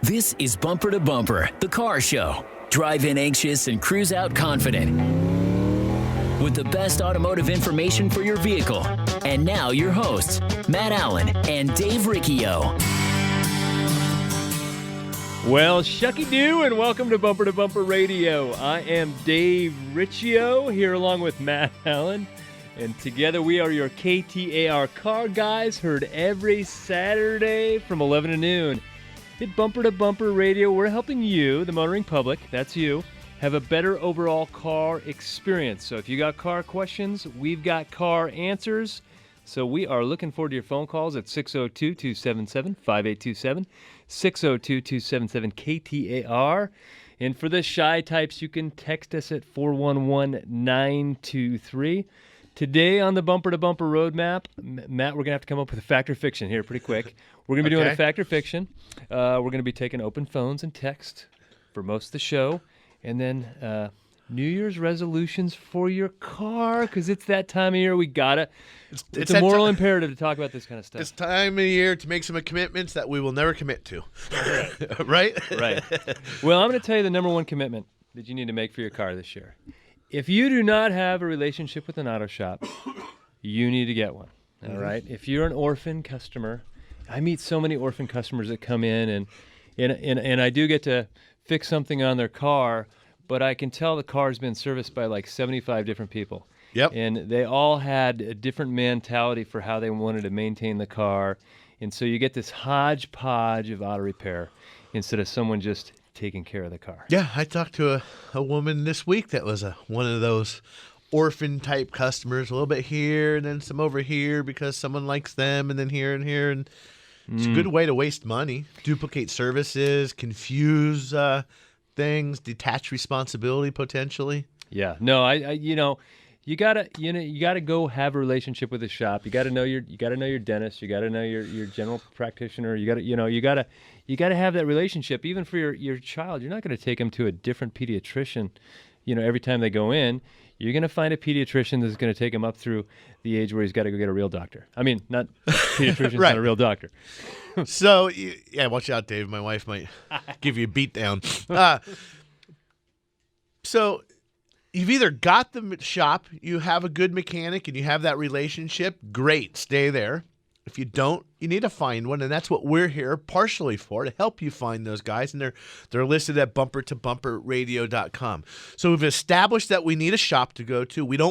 This is Bumper to Bumper, the car show. Drive in anxious and cruise out confident. With the best automotive information for your vehicle. And now your hosts, Matt Allen and Dave Riccio. Well, shucky do, and welcome to Bumper Radio. I am Dave Riccio here along with Matt Allen. And together we are your KTAR car guys, heard every Saturday from 11 to noon. At Bumper to Bumper Radio, we're helping you, the motoring public, that's you, have a better overall car experience. So if you got car questions, we've got car answers. So we are looking forward to your phone calls at 602-277-5827, 602-277-KTAR. And for the shy types, you can text us at 411-923. Today on the Bumper to Bumper Roadmap, Matt, we're going to have to come up with a fact or fiction here pretty quick. We're going to be doing a fact or fiction. We're going to be taking open phones and text for most of the show. And then New Year's resolutions for your car, because it's that time of year we got to. It's a moral imperative to talk about this kind of stuff. It's time of year to make some commitments that we will never commit to. Right? Right. Well, I'm going to tell you the number one commitment that you need to make for your car this year. If you do not have a relationship with an auto shop, you need to get one. All right? If you're an orphan customer, I meet so many orphan customers that come in, and I do get to fix something on their car, but I can tell the car's been serviced by like 75 different people. Yep. And they all had a different mentality for how they wanted to maintain the car. And so you get this hodgepodge of auto repair instead of someone just taking care of the car. Yeah, I talked to a woman this week that was one of those orphan-type customers, a little bit here and then some over here because someone likes them, and then here and here. And it's a good way to waste money, duplicate services, confuse things, detach responsibility potentially. Yeah. No, you gotta go have a relationship with the shop. You gotta know your dentist. You gotta know your general practitioner. You gotta have that relationship. Even for your child, you're not gonna take them to a different pediatrician. Every time they go in, you're gonna find a pediatrician that's gonna take him up through the age where he's got to go get a real doctor. I mean, not pediatrician's Right. Not a real doctor. So, yeah, watch out, Dave. My wife might give you a beat down. So you've either got the shop, you have a good mechanic, and you have that relationship. Great, stay there. If you don't, you need to find one, and that's what we're here partially for, to help you find those guys, and they're listed at bumpertobumperradio.com. So we've established that we need a shop to go to. We no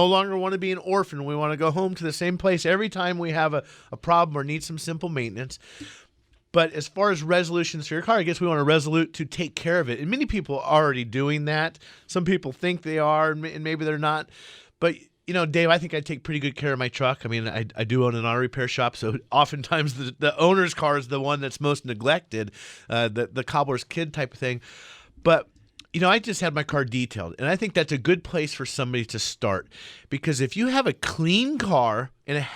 longer want to be an orphan. We want to go home to the same place every time we have a problem or need some simple maintenance. But as far as resolutions for your car, I guess we want to resolute to take care of it. And many people are already doing that. Some people think they are, and maybe they're not. But, Dave, I think I take pretty good care of my truck. I mean, I do own an auto repair shop, so oftentimes the owner's car is the one that's most neglected, the cobbler's kid type of thing. But, I just had my car detailed, and I think that's a good place for somebody to start. Because if you have a clean car and a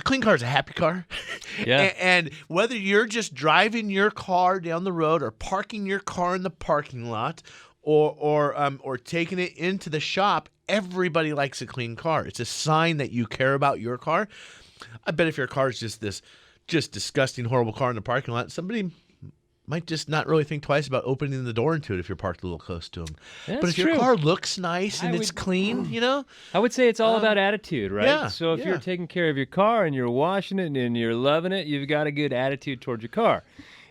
clean car is a happy car. Yeah. And whether you're just driving your car down the road or parking your car in the parking lot or taking it into the shop, everybody likes a clean car. It's a sign that you care about your car. I bet if your car is just this disgusting, horrible car in the parking lot, somebody might just not really think twice about opening the door into it if you're parked a little close to them. That's but if true. your car looks nice and it's clean, I would say it's all about attitude, right? Yeah, So if you're taking care of your car and you're washing it and you're loving it, you've got a good attitude towards your car.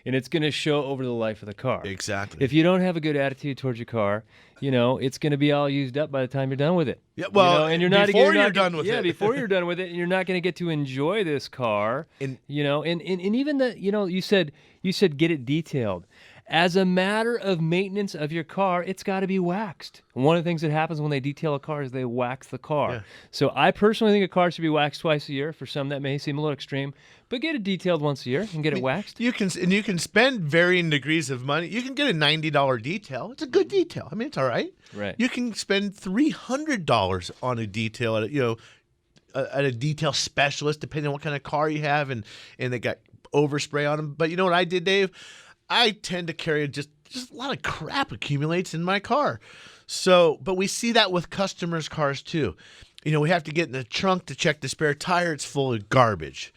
And it's going to show over the life of the car. Exactly. If you don't have a good attitude towards your car, it's going to be all used up by the time you're done with it. Yeah, well, and you're not before you're you're done with it. Yeah, before you're done with it, and you're not going to get to enjoy this car. And even you said get it detailed. As a matter of maintenance of your car, it's got to be waxed. One of the things that happens when they detail a car is they wax the car. Yeah. So I personally think a car should be waxed twice a year. For some, that may seem a little extreme, but get it detailed once a year and get it waxed. You can spend varying degrees of money. You can get a $90 detail. It's a good detail. I mean, it's all right. Right. You can spend $300 on a detail at a detail specialist, depending on what kind of car you have, and they got overspray on them. But you know what I did, Dave? I tend to carry just a lot of crap accumulates in my car. So, but we see that with customers' cars too. We have to get in the trunk to check the spare tire. It's full of garbage.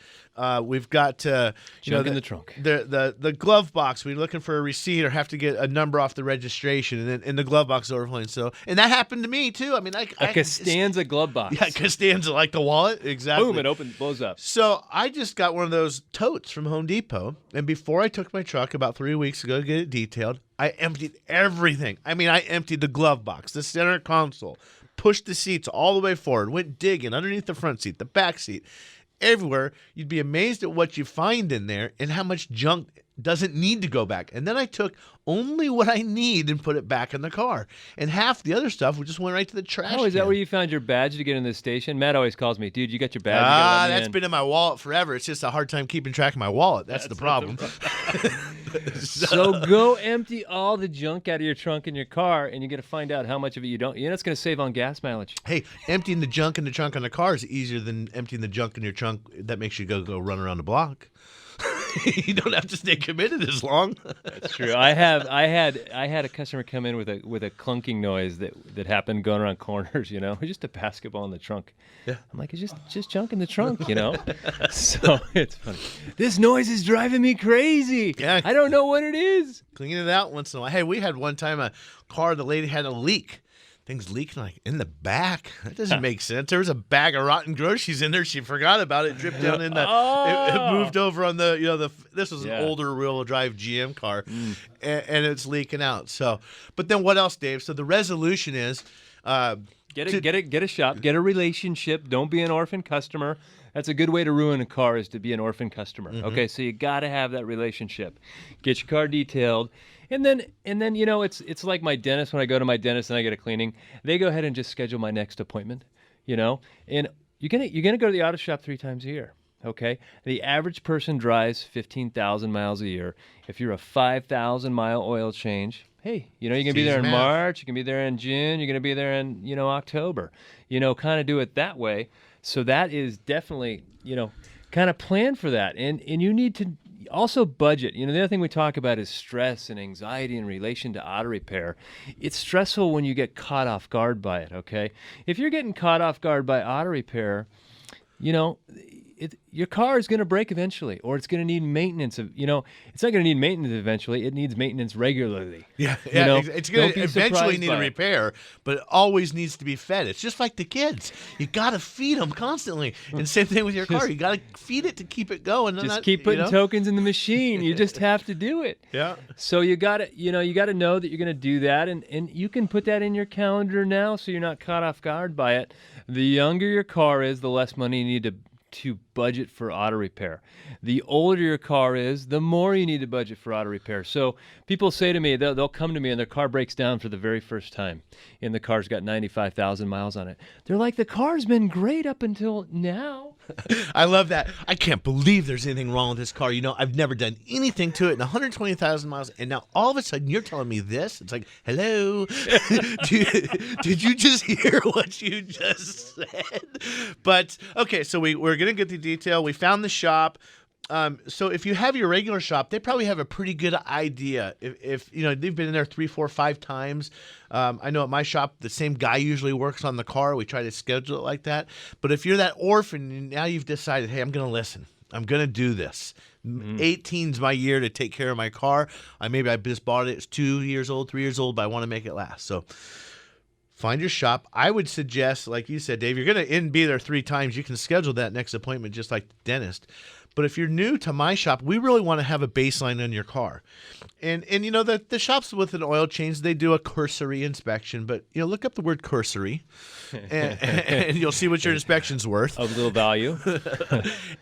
We've got Junk in the trunk. The glove box. We're looking for a receipt or have to get a number off the registration, and then in the glove box is overflowing. So, and that happened to me too. I mean, A Costanza glove box. Yeah, Costanza, like the wallet, exactly. Boom! It blows up. So I just got one of those totes from Home Depot, and before I took my truck about 3 weeks ago to get it detailed, I emptied everything. I mean, I emptied the glove box, the center console, pushed the seats all the way forward, went digging underneath the front seat, the back seat, everywhere. You'd be amazed at what you find in there and how much junk doesn't need to go back. And then I took only what I need and put it back in the car. And half the other stuff just went right to the trash Oh, is that can. where you found your badge to get in the station? Matt always calls me, dude, you got your badge? You gotta let me That's in." been in my wallet forever. It's just a hard time keeping track of my wallet. That's the problem. So go empty all the junk out of your trunk in your car, and you're going to find out how much of it you don't. You know, it's going to save on gas mileage. Hey, emptying the junk in the trunk on the car is easier than emptying the junk in your trunk that makes you go run around the block. You don't have to stay committed as long. That's true. I had a customer come in with a clunking noise that happened going around corners. You know, just a basketball in the trunk. Yeah. I'm like, it's just junk in the trunk. You know. So it's funny. This noise is driving me crazy. Yeah. I don't know what it is. Clean it out once in a while. Hey, we had one time a car, the lady had a leak. Things leaking like in the back. That doesn't make sense. There was a bag of rotten groceries in there. She forgot about it. Dripped down in the. It moved over on the. This was an older rear-wheel drive GM car, and it's leaking out. So, but then what else, Dave? So the resolution is. Get a shop, get a relationship. Don't be an orphan customer. That's a good way to ruin a car, is to be an orphan customer. Okay, so you got to have that relationship. Get your car detailed. And then you know, it's like my dentist. When I go to my dentist and I get a cleaning, they go ahead and just schedule my next appointment, you know. And you're gonna go to the auto shop 3 times a year, okay? The average person drives 15,000 miles a year. If you're a 5,000 mile oil change, hey, you know, you're gonna be there in March, you can be there in June, you're gonna be there in, you know, October. You know, kind of do it that way. So that is definitely, you know, kind of plan for that. And you need to also budget. You know, the other thing we talk about is stress and anxiety in relation to auto repair. It's stressful when you get caught off guard by it, okay? If you're getting caught off guard by auto repair, you know, your car is going to break eventually, or it's going to need maintenance. You know, it's not going to need maintenance eventually. It needs maintenance regularly. Yeah, You know, it's going don't to be eventually surprised need by a it. repair, but it always needs to be fed. It's just like the kids. You got to feed them constantly. And same thing with your car. You got to feed it to keep it going. Just keep putting tokens in the machine. You just have to do it. Yeah. So you got to know that you're going to do that, and you can put that in your calendar now, so you're not caught off guard by it. The younger your car is, the less money you need to budget for auto repair. The older your car is, the more you need to budget for auto repair. So people say to me, they'll come to me and their car breaks down for the very first time, and the car's got 95,000 miles on it. They're like, the car's been great up until now. I love that. I can't believe there's anything wrong with this car. You know, I've never done anything to it in 120,000 miles, and now all of a sudden you're telling me this? It's like, hello? Did you just hear what you just said? But, okay, so we're going to get the detail. We found the shop. So if you have your regular shop, they probably have a pretty good idea. If you know, they've been in there 3, 4, 5 times. I know at my shop, the same guy usually works on the car. We try to schedule it like that. But if you're that orphan and now you've decided, hey, I'm going to listen. I'm going to do this. 18's my year to take care of my car. I just bought it. It's 2 years old, 3 years old, but I want to make it last. So find your shop. I would suggest, like you said, Dave, you're going to be there 3 times. You can schedule that next appointment just like the dentist. But if you're new to my shop, we really want to have a baseline on your car. And you know, the shops with an oil change, they do a cursory inspection. But, you know, look up the word cursory, and you'll see what your inspection's worth. Of little value.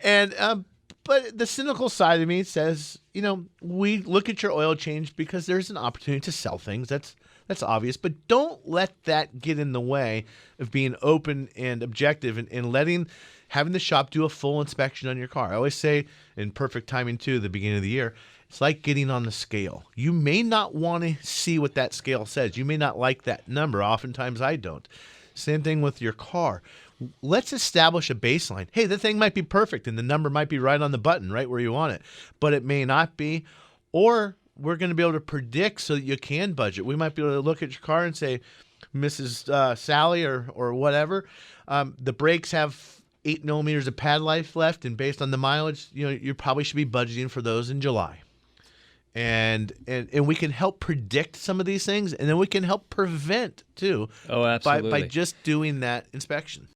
And but the cynical side of me says, you know, we look at your oil change because there's an opportunity to sell things. That's obvious, but don't let that get in the way of being open and objective and having the shop do a full inspection on your car. I always say, in perfect timing too, the beginning of the year, it's like getting on the scale. You may not want to see what that scale says. You may not like that number. Oftentimes I don't. Same thing with your car. Let's establish a baseline. Hey, the thing might be perfect and the number might be right on the button, right where you want it, but it may not be. Or we're going to be able to predict so that you can budget. We might be able to look at your car and say, Mrs. Sally or whatever, the brakes have 8 millimeters of pad life left, and based on the mileage, you probably should be budgeting for those in July. And we can help predict some of these things, and then we can help prevent too. Oh, absolutely. By just doing that inspection.